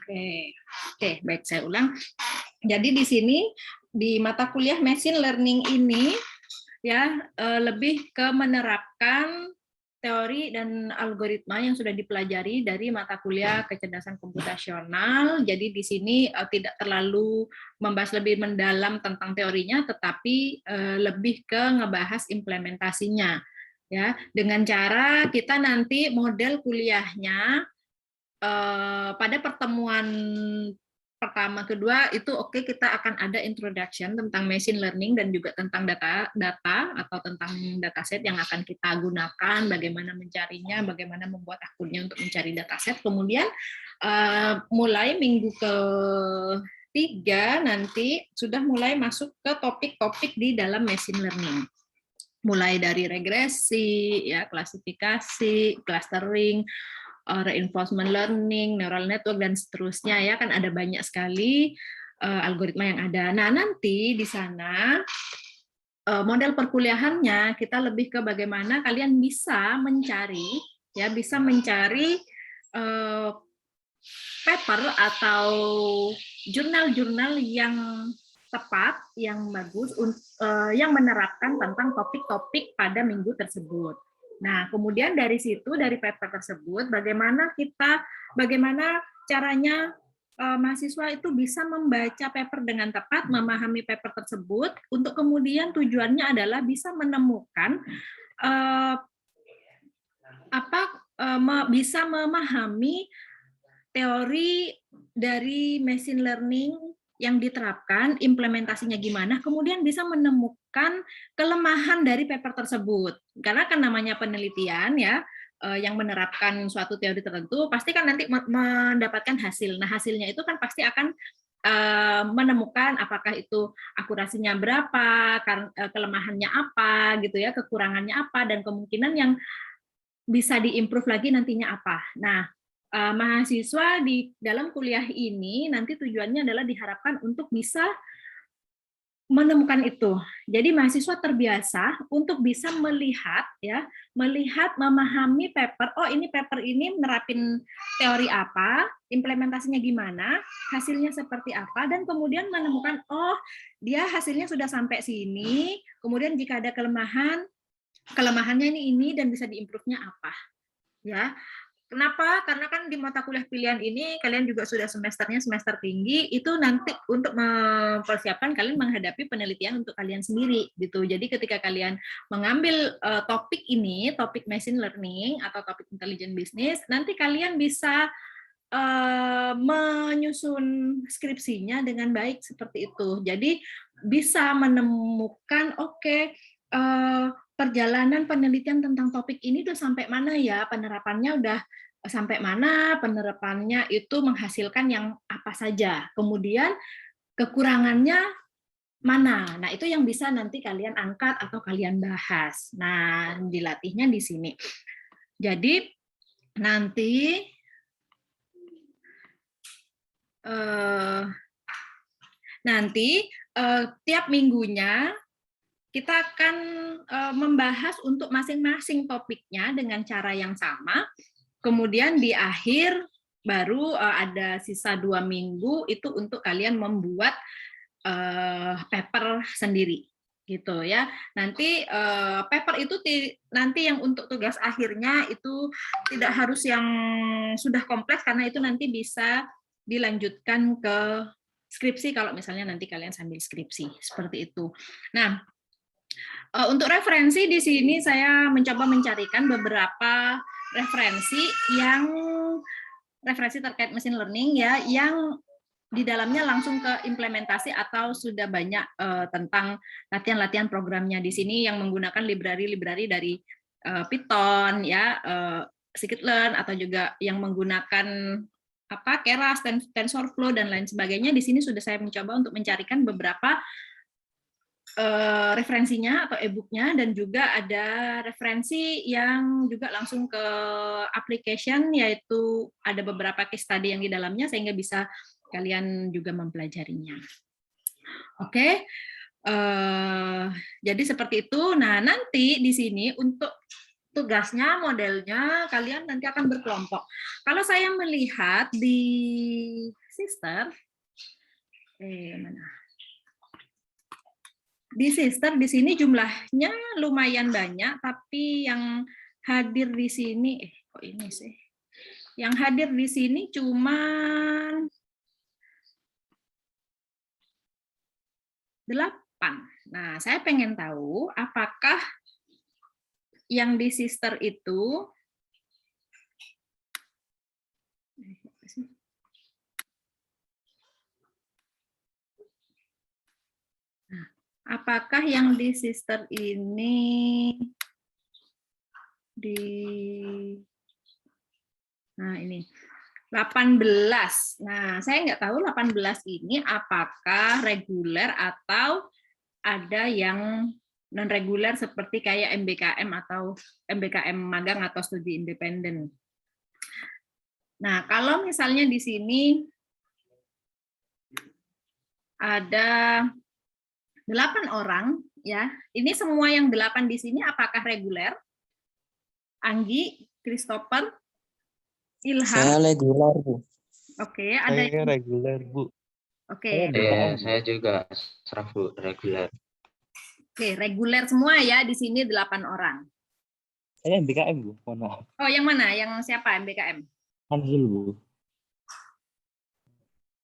Oke, oke, baik saya ulang. Jadi di sini di mata kuliah machine learning ini ya lebih ke menerapkan teori dan algoritma yang sudah dipelajari dari mata kuliah kecerdasan komputasional. Jadi di sini tidak terlalu membahas lebih mendalam tentang teorinya, tetapi lebih ke ngebahas implementasinya. Ya, dengan cara kita nanti model kuliahnya pada pertemuan pertama kedua itu oke, kita akan ada introduction tentang machine learning dan juga tentang data atau tentang dataset yang akan kita gunakan, bagaimana mencarinya, bagaimana membuat akunnya untuk mencari dataset. Kemudian mulai minggu ketiga nanti sudah mulai masuk ke topik-topik di dalam machine learning, mulai dari regresi, ya, klasifikasi, clustering, reinforcement learning, neural network, dan seterusnya, ya, kan ada banyak sekali algoritma yang ada. Nah, nanti di sana model perkuliahannya kita lebih ke bagaimana kalian bisa mencari, ya, bisa mencari paper atau jurnal-jurnal yang tepat, yang bagus, yang menerapkan tentang topik-topik pada minggu tersebut. Nah, kemudian dari situ, dari paper tersebut, bagaimana caranya mahasiswa itu bisa membaca paper dengan tepat, memahami paper tersebut, untuk kemudian tujuannya adalah bisa menemukan bisa memahami teori dari machine learning yang diterapkan, implementasinya gimana, kemudian bisa menemukan kelemahan dari paper tersebut. Karena kan namanya penelitian, ya, yang menerapkan suatu teori tertentu, pasti kan nanti mendapatkan hasil. Nah, hasilnya itu kan pasti akan menemukan apakah itu akurasinya berapa, kelemahannya apa, gitu ya, kekurangannya apa, dan kemungkinan yang bisa diimprove lagi nantinya apa. Nah, mahasiswa di dalam kuliah ini nanti tujuannya adalah diharapkan untuk bisa menemukan itu. Jadi mahasiswa terbiasa untuk bisa melihat, ya, memahami paper. Oh, ini paper ini nerapin teori apa, implementasinya gimana, hasilnya seperti apa, dan kemudian menemukan, oh, dia hasilnya sudah sampai sini. Kemudian jika ada kelemahannya ini dan bisa diimprove-nya apa, ya. Kenapa? Karena kan di mata kuliah pilihan ini kalian juga sudah semesternya semester tinggi, itu nanti untuk mempersiapkan kalian menghadapi penelitian untuk kalian sendiri gitu. Jadi ketika kalian mengambil topik ini, topik machine learning atau topik intelligent business, nanti kalian bisa menyusun skripsinya dengan baik seperti itu. Jadi bisa menemukan perjalanan penelitian tentang topik ini udah sampai mana ya, penerapannya udah sampai mana, penerapannya itu menghasilkan yang apa saja, kemudian kekurangannya mana. Nah, itu yang bisa nanti kalian angkat atau kalian bahas. Nah, dilatihnya di sini. Jadi nanti tiap minggunya kita akan membahas untuk masing-masing topiknya dengan cara yang sama. Kemudian di akhir baru ada sisa 2 minggu itu untuk kalian membuat paper sendiri, gitu ya. Nanti paper itu nanti yang untuk tugas akhirnya itu tidak harus yang sudah kompleks, karena itu nanti bisa dilanjutkan ke skripsi kalau misalnya nanti kalian sambil skripsi, seperti itu. Nah, untuk referensi di sini saya mencoba mencarikan beberapa referensi terkait machine learning, ya, yang di dalamnya langsung ke implementasi atau sudah banyak tentang latihan-latihan programnya di sini yang menggunakan library dari Python, ya, scikit-learn, atau juga yang menggunakan Keras, TensorFlow, dan lain sebagainya. Di sini sudah saya mencoba untuk mencarikan beberapa referensinya atau e-booknya, dan juga ada referensi yang juga langsung ke application, yaitu ada beberapa case study yang di dalamnya sehingga bisa kalian juga mempelajarinya. Oke, jadi seperti itu. Nah, nanti di sini untuk tugasnya, modelnya, kalian nanti akan berkelompok. Kalau saya melihat di sister, mana? Di sister di sini jumlahnya lumayan banyak, tapi yang hadir di sini, kok ini sih? Yang hadir di sini cuman 8. Nah, saya pengen tahu apakah yang di sister itu apakah yang di sister ini nah ini 18. Nah, saya nggak tahu 18 ini apakah reguler atau ada yang non reguler seperti kayak MBKM atau MBKM magang atau studi independen. Nah, kalau misalnya di sini ada 8 orang, ya, ini semua yang 8 di sini apakah reguler? Anggi, Christopher, Ilham. Saya reguler, Bu. Oke, ada saya reguler, Bu. Oke. Saya juga serah, Bu, reguler. Oke, reguler semua ya di sini 8 orang. Saya MBKM, Bu. Mohon maaf. Oh, yang mana? Yang siapa MBKM? Kanzul, Bu.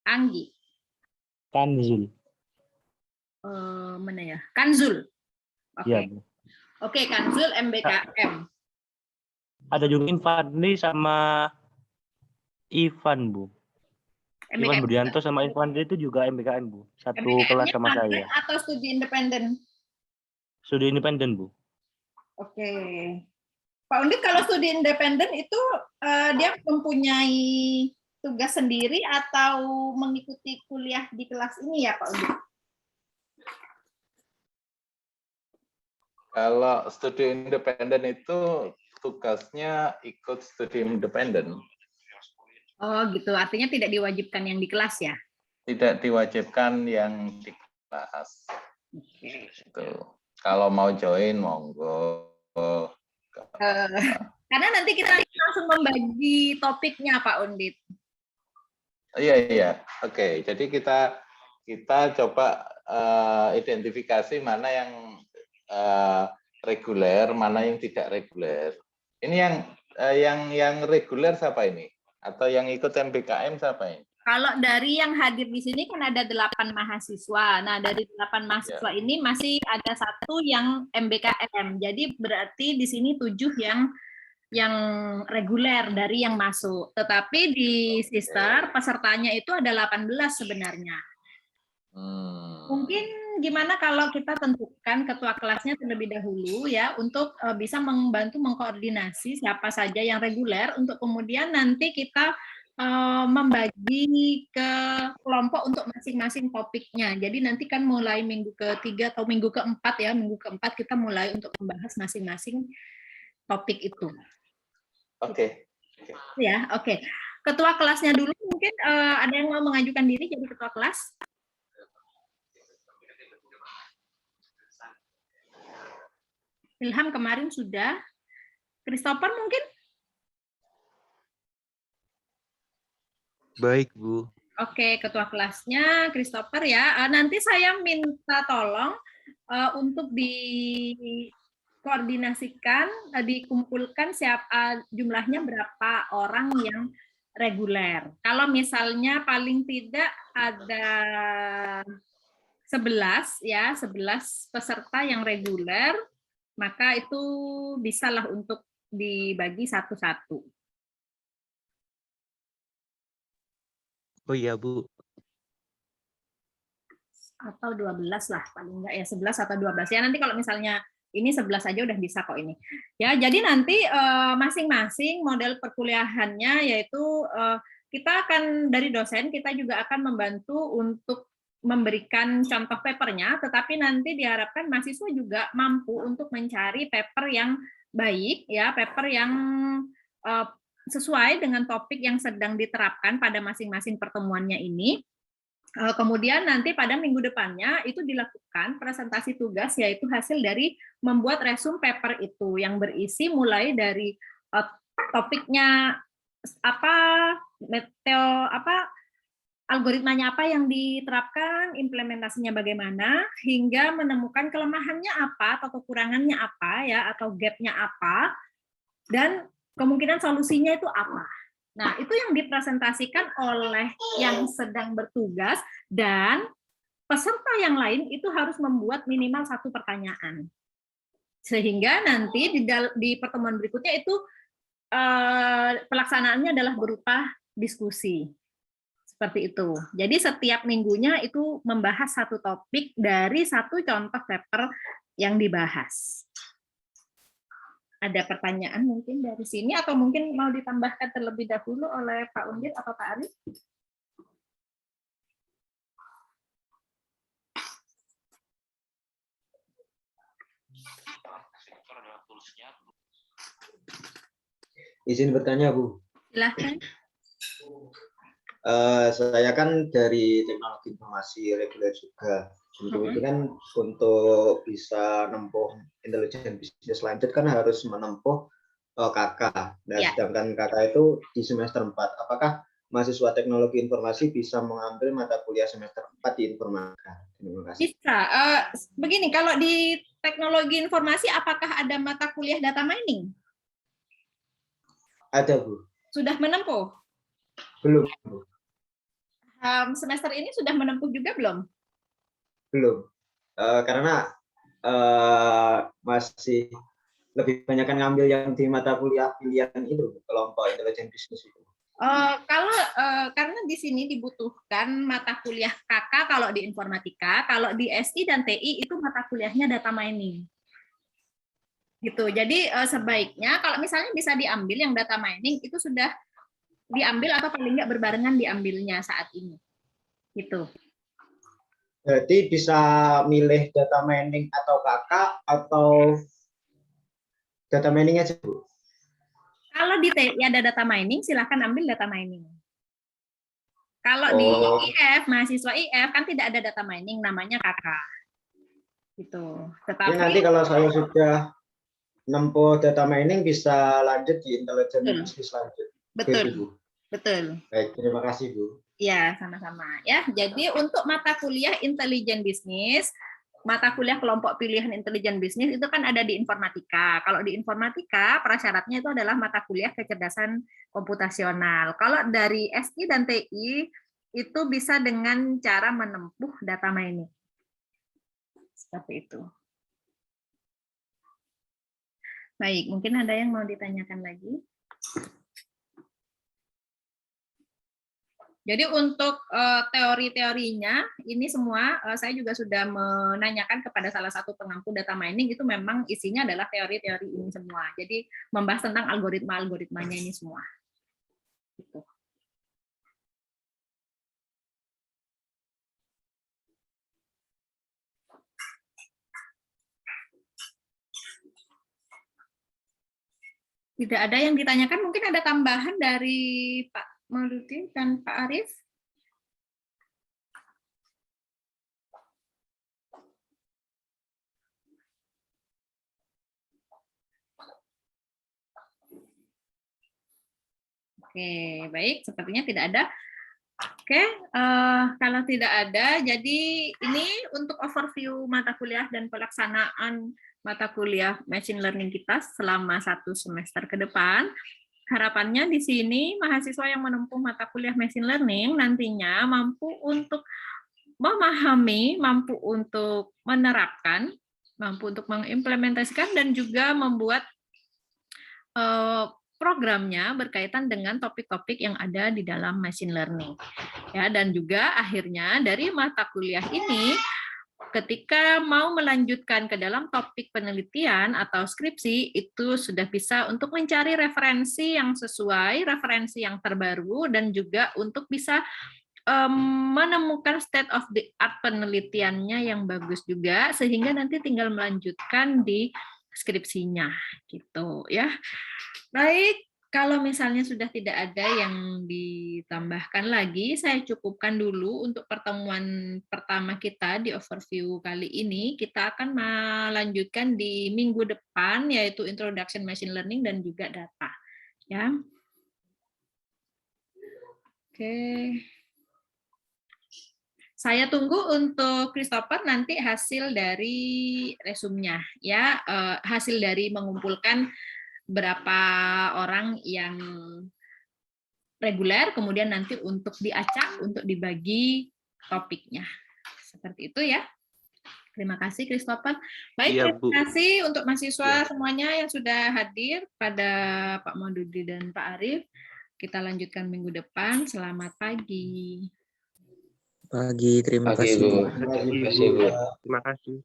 Anggi. Kanzul. Mana ya? Kanzul. Oke. Iya, Bu. Oke, Kanzul MBKM. Ada juga Infantri sama Ivan, Bu. Ivan Budianto sama Infantri itu juga MBKM, Bu. Satu kelas sama saya. Atau studi independen? Studi independen, Bu. Oke. Pak Undit, kalau studi independen itu dia mempunyai tugas sendiri atau mengikuti kuliah di kelas ini ya, Pak Undit? Kalau studi independen itu tugasnya ikut studi independen. Oh gitu, artinya tidak diwajibkan yang di kelas ya? Tidak diwajibkan yang di kelas. Oke. Gitu. Kalau mau join, monggo. Karena nanti kita langsung membagi topiknya, Pak Undit. Iya. Oke, jadi kita coba identifikasi mana yang reguler, mana yang tidak reguler. Ini yang reguler siapa ini? Atau yang ikut MBKM siapa ini? Kalau dari yang hadir di sini kan ada 8 mahasiswa. Nah, dari 8 mahasiswa ini masih ada 1 yang MBKM. Jadi berarti di sini 7 yang reguler dari yang masuk. Tetapi di sister pesertanya itu ada 18 sebenarnya. Mungkin gimana kalau kita tentukan ketua kelasnya terlebih dahulu ya untuk bisa membantu mengkoordinasi siapa saja yang reguler untuk kemudian nanti kita membagi ke kelompok untuk masing-masing topiknya. Jadi nanti kan mulai minggu ke-3 atau minggu ke-4 ya, minggu ke-4 kita mulai untuk membahas masing-masing topik itu. Oke. Ya, oke. Ketua kelasnya dulu mungkin ada yang mau mengajukan diri jadi ketua kelas? Ilham kemarin sudah. Christopher mungkin? Baik, Bu. Oke, ketua kelasnya Christopher ya. Nanti saya minta tolong untuk dikoordinasikan, dikumpulkan siapa jumlahnya berapa orang yang reguler. Kalau misalnya paling tidak ada 11 ya, 11 peserta yang reguler, maka itu bisalah untuk dibagi satu-satu. Oh iya, Bu. Atau 12 lah, paling enggak ya 11 atau 12. Ya nanti kalau misalnya ini 11 aja udah bisa kok ini. Ya, jadi nanti masing-masing model perkuliahannya yaitu kita akan dari dosen, kita juga akan membantu untuk memberikan contoh papernya, tetapi nanti diharapkan mahasiswa juga mampu untuk mencari paper yang baik, ya paper yang sesuai dengan topik yang sedang diterapkan pada masing-masing pertemuannya ini. Kemudian nanti pada minggu depannya itu dilakukan presentasi tugas, yaitu hasil dari membuat resume paper itu yang berisi mulai dari topiknya apa, algoritmanya apa yang diterapkan, implementasinya bagaimana, hingga menemukan kelemahannya apa atau kekurangannya apa ya, atau gap-nya apa, dan kemungkinan solusinya itu apa. Nah, itu yang dipresentasikan oleh yang sedang bertugas, dan peserta yang lain itu harus membuat minimal 1 pertanyaan. Sehingga nanti di pertemuan berikutnya itu pelaksanaannya adalah berupa diskusi. Seperti itu. Jadi setiap minggunya itu membahas 1 topik dari 1 contoh paper yang dibahas. Ada pertanyaan mungkin dari sini, atau mungkin mau ditambahkan terlebih dahulu oleh Pak Undit atau Pak Arif? Izin bertanya, Bu. Silahkan. Saya kan dari teknologi informasi reguler juga. Untuk itu kan untuk bisa menempuh intelijen bisnis lanjut kan harus menempuh KK. Nah, sedangkan KK itu di semester 4. Apakah mahasiswa teknologi informasi bisa mengambil mata kuliah semester 4 di informatika? Terima kasih. Bisa. Begini, kalau di teknologi informasi apakah ada mata kuliah data mining? Ada, Bu. Sudah menempuh? Belum, Bu. Semester ini sudah menempuh juga belum? Belum. Karena masih lebih banyak kan ngambil yang di mata kuliah pilihan itu, kelompok intelijen bisnis itu. Karena di sini dibutuhkan mata kuliah KK kalau di informatika, kalau di SI dan TI itu mata kuliahnya data mining. Gitu. Jadi sebaiknya kalau misalnya bisa diambil yang data mining itu sudah diambil atau paling nggak berbarengan diambilnya saat ini. Gitu. Berarti bisa milih data mining atau KK atau data mining aja, Bu? Kalau di TI ada data mining, silahkan ambil data mining. Kalau di IF, mahasiswa IF kan tidak ada data mining, namanya KK. Gitu. Tetapi nanti kalau saya sudah nempuh data mining bisa lanjut di intelijen bisnis lanjut. Betul. Gitu, Bu. Betul. Baik, terima kasih, Bu. Ya, sama-sama. Ya, jadi untuk mata kuliah intelijen bisnis, mata kuliah kelompok pilihan intelijen bisnis itu kan ada di informatika. Kalau di informatika, prasyaratnya itu adalah mata kuliah kecerdasan komputasional. Kalau dari SI dan TI, itu bisa dengan cara menempuh data mining. Seperti itu. Baik, mungkin ada yang mau ditanyakan lagi? Jadi untuk teori-teorinya ini semua saya juga sudah menanyakan kepada salah satu pengampu data mining, itu memang isinya adalah teori-teori ini semua. Jadi membahas tentang algoritma-algoritmanya ini semua. Gitu. Tidak ada yang ditanyakan, mungkin ada tambahan dari Pak Mauludi dan Pak Arif? Oke, baik. Sepertinya tidak ada. Oke, kalau tidak ada, jadi ini untuk overview mata kuliah dan pelaksanaan mata kuliah machine learning kita selama 1 semester ke depan. Harapannya di sini mahasiswa yang menempuh mata kuliah machine learning nantinya mampu untuk memahami, mampu untuk menerapkan, mampu untuk mengimplementasikan, dan juga membuat programnya berkaitan dengan topik-topik yang ada di dalam machine learning. Ya, dan juga akhirnya dari mata kuliah ini, ketika mau melanjutkan ke dalam topik penelitian atau skripsi, itu sudah bisa untuk mencari referensi yang sesuai, referensi yang terbaru, dan juga untuk bisa menemukan state of the art penelitiannya yang bagus juga, sehingga nanti tinggal melanjutkan di skripsinya gitu ya. Baik, Kalau misalnya sudah tidak ada yang ditambahkan lagi, saya cukupkan dulu untuk pertemuan pertama kita di overview kali ini. Kita akan melanjutkan di minggu depan, yaitu Introduction Machine Learning dan juga data. Ya. Oke. Saya tunggu untuk Christopher nanti hasil dari resumnya, ya, hasil dari mengumpulkan berapa orang yang reguler, kemudian nanti untuk diacak, untuk dibagi topiknya. Seperti itu ya. Terima kasih Christopher. Baik, Iya, terima Bu. kasih untuk mahasiswa Iya. semuanya yang sudah hadir pada Pak Maududi dan Pak Arief. Kita lanjutkan minggu depan. Selamat pagi. Terima Pagi, kasih, Bu. Bu. Terima kasih, Bu. Terima kasih.